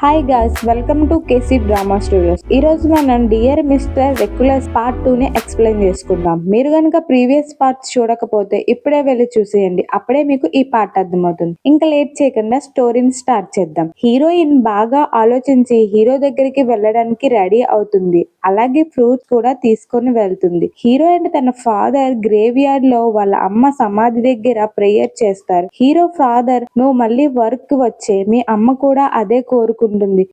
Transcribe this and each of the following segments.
Hi guys, welcome to KC drama studios. ఈ రోజు మనం డియర్ మిస్టర్ రెక్యులస్ పార్ట్ 2 ని ఎక్స్ప్లెయిన్ చేసుకుందాం. మీరు కనుక ప్రీవియస్ పార్ట్స్ చూడకపోతే ఇప్పుడే వెళ్ళి చూసేయండి, అప్పుడే మీకు ఈ పార్ట్ అర్థమవుతుంది. ఇంకా లేట్ చేయకుండా స్టోరీని స్టార్ట్ చేద్దాం. హీరోయిన్ బాగా ఆలోచించి హీరో దగ్గరికి వెళ్ళడానికి రెడీ అవుతుంది. అలాగే ఫ్రూట్స్ కూడా తీసుకొని వెళ్తుంది. హీరోయిన్ తన ఫాదర్ గ్రేవ్ యార్డ్ లో వాళ్ళ అమ్మ సమాధి దగ్గర ప్రేయర్ చేస్తారు. హీరో ఫాదర్, నువ్వు మళ్ళీ వర్క్ వచ్చే, మీ అమ్మ కూడా అదే కోరుకుంటుంది.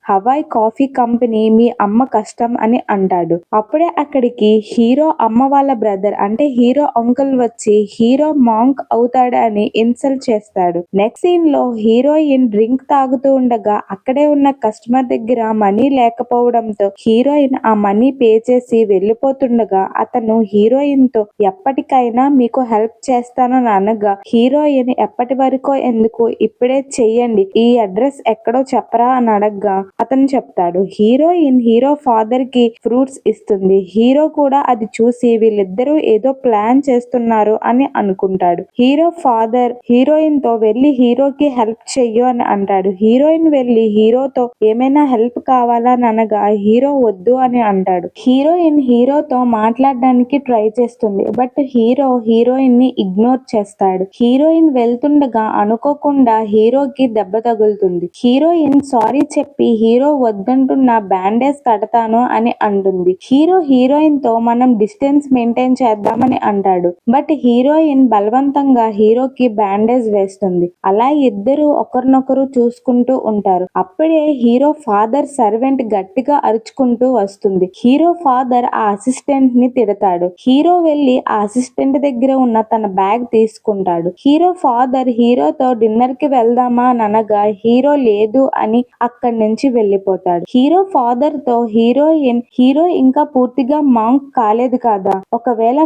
హవాయ్ కాఫీ కంపెనీ మీ అమ్మ కష్టం అని అంటాడు. అప్పుడే అక్కడికి హీరో అమ్మ వాళ్ళ బ్రదర్ అంటే హీరో అంకుల్ వచ్చి హీరో మాంక్ అవుతాడు అని ఇన్సల్ట్ చేస్తాడు. నెక్స్ట్ సీన్ లో హీరోయిన్ డ్రింక్ తాగుతూ ఉండగా అక్కడే ఉన్న కస్టమర్ దగ్గర మనీ లేకపోవడంతో హీరోయిన్ ఆ మనీ పే చేసి వెళ్ళిపోతుండగా అతను హీరోయిన్ తో ఎప్పటికైనా మీకు హెల్ప్ చేస్తానని అనగా హీరోయిన్ ఎప్పటి వరకో ఎందుకు, ఇప్పుడే చెయ్యండి, ఈ అడ్రస్ ఎక్కడో చెప్పరా అని అడగ్గా అతను చెప్తాడు. హీరోయిన్ హీరో ఫాదర్ కి ఫ్రూట్స్ ఇస్తుంది. హీరో కూడా అది చూసి వీళ్ళిద్దరూ ఏదో ప్లాన్ చేస్తున్నారు అని అనుకుంటాడు. హీరో ఫాదర్ హీరోయిన్ తో వెళ్ళి హీరోకి హెల్ప్ చెయ్యు అని అంటాడు. హీరోయిన్ వెళ్ళి హీరోతో ఏమైనా హెల్ప్ కావాలా అని అనగా హీరో వద్దు అని అంటాడు. హీరోయిన్ హీరోతో మాట్లాడడానికి ట్రై చేస్తుంది, బట్ హీరో హీరోయిన్ ని ఇగ్నోర్ చేస్తాడు. హీరోయిన్ వెళ్తుండగా అనుకోకుండా హీరోకి దెబ్బ తగులుతుంది. హీరోయిన్ సారీ చెప్పి హీరో వద్దంటున్న బ్యాండేజ్ కడతాను అని అంటుంది. హీరో హీరోయిన్ తో మనం డిస్టెన్స్ మెయింటైన్ చేద్దామని అంటాడు, బట్ హీరోయిన్ బలవంతంగా హీరోకి బ్యాండేజ్ వేస్తుంది. అలా ఇద్దరు ఒకరినొకరు చూసుకుంటూ ఉంటారు. అప్పుడే హీరో ఫాదర్ సర్వెంట్ గట్టిగా అరుచుకుంటూ వస్తుంది. హీరో ఫాదర్ ఆ అసిస్టెంట్ ని తిడతాడు. హీరో వెళ్లి ఆ అసిస్టెంట్ దగ్గర ఉన్న తన బ్యాగ్ తీసుకుంటాడు. హీరో ఫాదర్ హీరోతో డిన్నర్ కి వెళ్దామా అని అనగా హీరో లేదు అని అక్కడి నుంచి వెళ్ళిపోతాడు. హీరో ఫాదర్ తో హీరో ఇంకా పూర్తిగా మాంక్ కాలేదు కదా, ఒకవేళ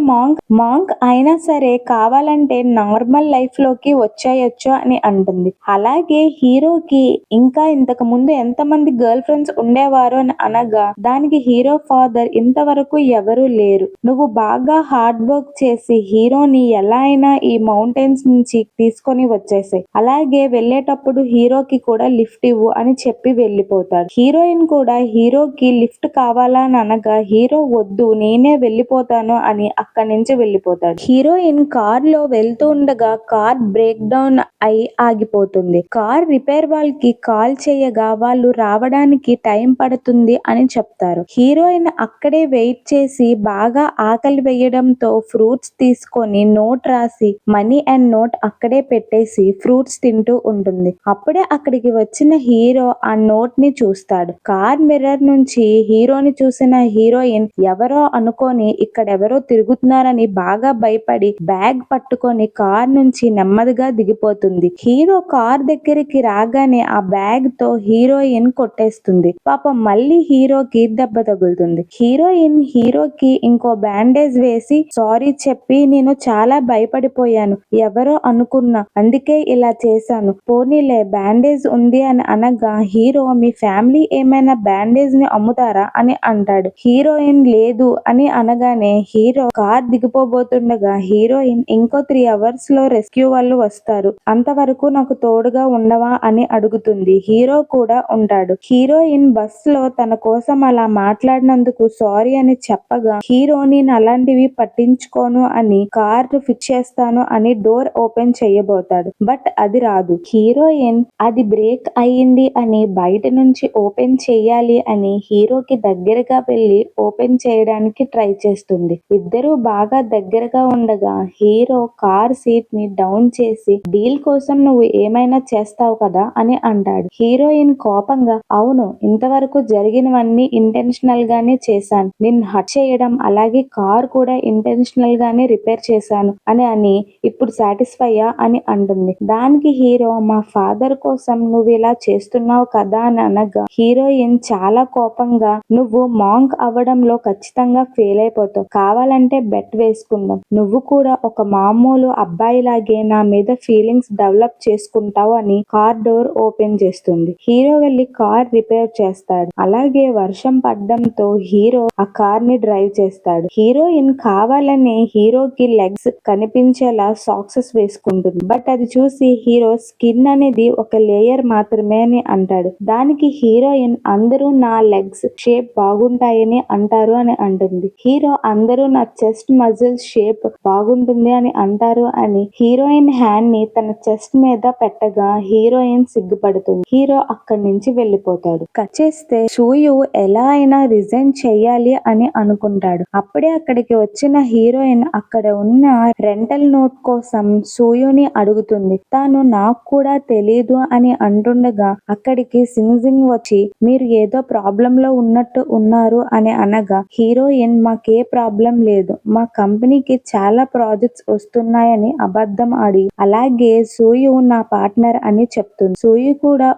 మాంక్ అయినా సరే కావాలంటే నార్మల్ లైఫ్ లోకి వచ్చేయొచ్చు అని అంటుంది. అలాగే హీరోకి ఇంకా ఇంతకు ముందు ఎంతమంది గర్ల్ ఫ్రెండ్స్ ఉండేవారు అని అనగా దానికి హీరో ఫాదర్ ఇంతవరకు ఎవరూ లేరు, నువ్వు బాగా హార్డ్ వర్క్ చేసి హీరోని ఎలా అయినా ఈ మౌంటైన్స్ నుంచి తీసుకొని వచ్చేసాయి, అలాగే వెళ్ళేటప్పుడు హీరోకి కూడా లిఫ్ట్ ఇవ్వు అని చెప్పి వెళ్ళిపోతాడు. హీరోయిన్ కూడా హీరోకి లిఫ్ట్ కావాలా అని అనగా హీరో వద్దు, నేనే వెళ్ళిపోతాను అని అక్కడి నుంచి వెళ్ళిపోతాడు. హీరోయిన్ కార్ లో వెళ్తూ ఉండగా కార్ బ్రేక్ డౌన్ అయి ఆగిపోతుంది. కార్ రిపేర్ వాళ్ళకి కాల్ చేయగా వాళ్ళు రావడానికి టైం పడుతుంది అని చెప్తారు. హీరోయిన్ అక్కడే వెయిట్ చేసి బాగా ఆకలి వేయడంతో ఫ్రూట్స్ తీసుకొని నోట్ రాసి మనీ అండ్ నోట్ అక్కడే పెట్టేసి ఫ్రూట్స్ తింటూ ఉంటుంది. అప్పుడే అక్కడికి వచ్చిన హీరో ఆ నోట్ ని చూస్తాడు. కార్ మిర్రర్ నుంచి హీరోని చూసిన హీరోయిన్ ఎవరో అనుకొని ఇక్కడెవరో తిరుగుతున్నారని బాగా భయపడి బ్యాగ్ పట్టుకొని కార్ నుంచి నెమ్మదిగా దిగిపోతుంది. హీరో కార్ దగ్గరికి రాగానే ఆ బ్యాగ్ తో హీరోయిన్ కొట్టేస్తుంది. పాపం మళ్ళీ హీరోకి దెబ్బ తగులుతుంది. హీరోయిన్ హీరోకి ఇంకో బ్యాండేజ్ వేసి సారీ చెప్పి నేను చాలా భయపడిపోయాను, ఎవరో అనుకున్నా, అందుకే ఇలా చేశాను, పోనీలే బ్యాండేజ్ ఉంది అని అనగా హీరో మీ ఫ్యామిలీ ఏమైనా బ్యాండేజ్ ని అమ్ముతారా అని అంటాడు. హీరోయిన్ లేదు అని అనగానే హీరో కార్ దిగిపోబోతుండగా హీరోయిన్ ఇంకో 3 hours లో రెస్క్యూ వాళ్ళు వస్తారు, అంతవరకు నాకు తోడుగా ఉండవా అని అడుగుతుంది. హీరో కూడా ఉంటాడు. హీరోయిన్ బస్ లో తన కోసం అలా మాట్లాడినందుకు సారీ అని చెప్పగా హీరో నేను అలాంటివి పట్టించుకోను అని కార్ ఫిక్స్ చేస్తాను అని డోర్ ఓపెన్ చేయబోతాడు, బట్ అది రాదు. హీరోయిన్ అది బ్రేక్ అయ్యింది అని బయట నుంచి ఓపెన్ చేయాలి అని హీరోకి దగ్గరగా వెళ్ళి ఓపెన్ చేయడానికి ట్రై చేస్తుంది. ఇద్దరు బాగా దగ్గరగా ఉండగా హీరో కార్ సీట్ ని డౌన్ చేసి డీల్ కోసం నువ్వు ఏమైనా చేస్తావు కదా అని అంటాడు. హీరోయిన్ కోపంగా అవును, ఇంతవరకు జరిగినవన్నీ ఇంటెన్షనల్ గానే చేశాను, నిన్ను హర్ట్ చేయడం అలాగే కార్ కూడా ఇంటెన్షనల్ గానే రిపేర్ చేశాను అని ఇప్పుడు సాటిస్ఫైయా అని అంటుంది. దానికి హీరో మా ఫాదర్ కోసం నువ్వు ఇలా చేస్తున్నావు కదా అని అనగా హీరోయిన్ చాలా కోపంగా నువ్వు మాంక్ అవ్వడంలో ఖచ్చితంగా ఫెయిల్ అయిపోతావు, కావాలంటే బెట్ వేసుకుందాం, నువ్వు కూడా ఒక మామూలు అబ్బాయిలాగే నా మీద ఫీలింగ్స్ డెవలప్ చేసుకుంటావు అని కార్ డోర్ ఓపెన్ చేస్తుంది. హీరో వెళ్లి కార్ రిపేర్ చేస్తాడు. అలాగే వర్షం పడ్డంతో హీరో ఆ కార్ ని డ్రైవ్ చేస్తాడు. హీరోయిన్ కావాలని హీరోకి లెగ్స్ కనిపించేలా సాక్సెస్ వేసుకుంటుంది, బట్ అది చూసి హీరో స్కిన్ అనేది ఒక లేయర్ మాత్రమే అని అంటాడు. దానికి హీరోయిన్ అందరూ నా లెగ్స్ షేప్ బాగుంటాయని అంటారు అని అంటుంది. హీరో అందరూ నా చెస్ట్ మజిల్స్ షేప్ బాగుంటుంది అని అంటారు అని హీరోయిన్ హ్యాండ్ ని తన చెస్ట్ మీద పెట్టగా హీరోయిన్ సిగ్గుపడుతుంది. హీరో అక్కడి నుంచి వెళ్ళిపోతాడు. కట్ చేస్తే సూయు ఎలా అయినా రిజైన్ చెయ్యాలి అని అనుకుంటాడు. అప్పుడే అక్కడికి వచ్చిన హీరోయిన్ అక్కడ ఉన్న రెంటల్ నోట్ కోసం సూయుని అడుగుతుంది. తాను నాకు కూడా తెలీదు అని అంటుండగా అక్కడికి సింగ్ వచ్చి మీరు ఏదో ప్రాబ్లం లో ఉన్నట్టు ఉన్నారు అని అనగా హీరోయిన్ మాకే ప్రాబ్లం లేదు, మా కంపెనీకి చాలా ప్రాజెక్ట్స్ వస్తున్నాయని అబద్ధం ఆడి అలాగే సూయు నా పార్ట్నర్ అని చెప్తుంది. సూయు కూడా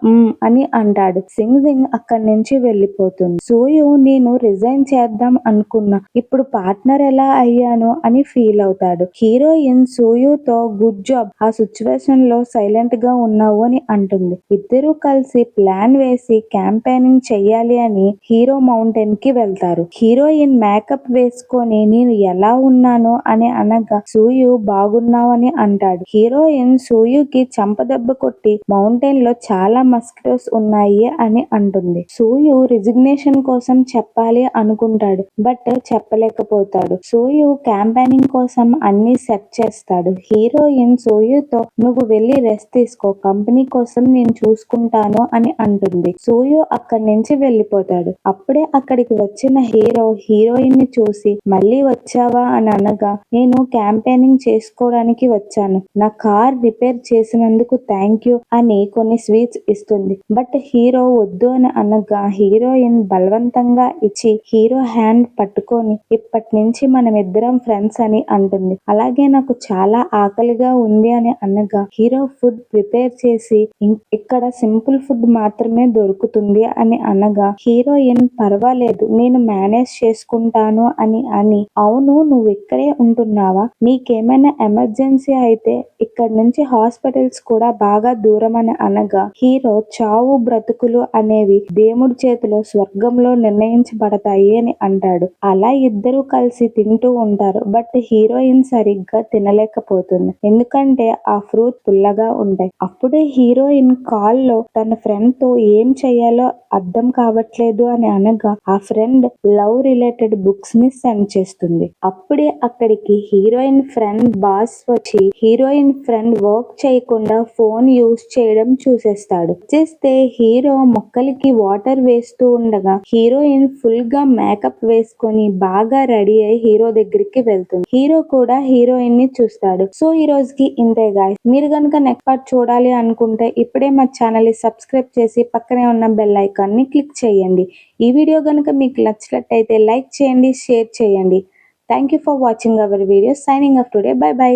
అని అంటాడు. సింగ్ అక్కడి నుంచి వెళ్ళిపోతుంది. సూయు నేను రిజైన్ చేద్దాం అనుకున్నా, ఇప్పుడు పార్ట్నర్ ఎలా అయ్యాను అని ఫీల్ అవుతాడు. హీరోయిన్ సూయుతో గుడ్ జాబ్, ఆ సిచ్యువేషన్ లో సైలెంట్ గా ఉన్నావు అని అంటుంది. ఇద్దరూ కలిసి ప్లాన్ వేసి క్యాంపెయినింగ్ చెయ్యాలి అని హీరో మౌంటైన్ కి వెళ్తారు. హీరోయిన్ మేకప్ వేసుకొని నేను ఎలా ఉన్నాను అని అనగా సూయు బాగున్నావని అంటాడు. హీరోయిన్ సూయుకి చంపదెబ్బ కొట్టి మౌంటైన్ లో చాలా మస్కిటోస్ ఉన్నాయి అని అంటుంది. సూయు రిజిగ్నేషన్ కోసం చెప్పాలి అనుకుంటాడు, బట్ చెప్పలేకపోతాడు. సూయు క్యాంపెయినింగ్ కోసం అన్ని సెట్ చేస్తాడు. హీరోయిన్ సూయుతో నువ్వు వెళ్ళి రెస్ట్ తీసుకో, కంపెనీ కోసం నేను చూసుకుంటాను అని అంటుంది. సూయు అక్కడి నుంచి వెళ్ళిపోతాడు. అప్పుడే అక్కడికి వచ్చిన హీరో హీరోయిన్ ని చూసి మళ్ళీ వచ్చావా అని అనగా నేను క్యాంపెయినింగ్ చేసుకోవడానికి వచ్చాను, నా కార్ రిపేర్ చేసినందుకు థ్యాంక్ యూ అని కొన్ని స్వీట్స్ ఇస్తుంది. బట్ హీరో వద్దు అని అనగా హీరోయిన్ బలవంతంగా ఇచ్చి హీరో హ్యాండ్ పట్టుకొని ఇప్పటి నుంచి మనం ఇద్దరం ఫ్రెండ్స్ అని అంటుంది. అలాగే నాకు చాలా ఆకలిగా ఉంది అని అనగా హీరో ఫుడ్ ప్రిపేర్ చేసి ఇక్కడ సింపుల్ ఫుడ్ మాత్రమే దొరుకుతుంది అని అనగా హీరోయిన్ పర్వాలేదు నేను మేనేజ్ చేసుకుంటాను అని అవును నువ్వు ఇక్కడే ఉంటున్నావా, నీకేమైనా ఎమర్జెన్సీ అయితే ఇక్కడ నుంచి హాస్పిటల్స్ కూడా బాగా దూరం అని అనగా హీరో చావు బ్రతుకులు అనేవి దేవుడి చేతిలో స్వర్గంలో నిర్ణయించబడతాయి అని అంటాడు. అలా ఇద్దరు కలిసి తింటూ ఉంటారు. బట్ హీరోయిన్ సరిగ్గా తినలేకపోతుంది, ఎందుకంటే ఆ ఫ్రూట్ పుల్లగా ఉంటాయి. అప్పుడే హీరోయిన్ కాల్ లో తన ఫ్రెండ్ తో ఏం చెయ్యాలో అర్థం కావట్లేదు అని అనగా ఆ ఫ్రెండ్ లవ్ రిలేటెడ్ బుక్స్ ని సెండ్ చేస్తుంది. అప్పుడే అక్కడికి హీరోయిన్ ఫ్రెండ్ బాస్ వచ్చి హీరోయిన్ ఫ్రెండ్ వర్క్ చేయకుండా ఫోన్ యూజ్ చేయడం చూసేస్తాడు. చేస్తే హీరో మొక్కలకి వాటర్ వేస్తూ ఉండగా హీరోయిన్ ఫుల్ గా మేకప్ వేసుకొని బాగా రెడీ అయి హీరో దగ్గరికి వెళ్తుంది. హీరో కూడా హీరోయిన్ ని చూస్తాడు. సో ఈ రోజుకి ఇంతే గాయ్స్. మీరు గనుక నెక్స్ట్ పార్ట్ చూడాలి అనుకుంటే ఇప్పుడే మా ఛానల్ ని సబ్స్క్రైబ్ చేసి పక్కనే ఉన్న బెల్ ఐకాన్ ని క్లిక్ చేయండి. ఈ వీడియో గనుక మీకు నచ్చినట్టయితే లైక్ చేయండి, షేర్ చేయండి. Thank you for watching our video. Signing off today. By by.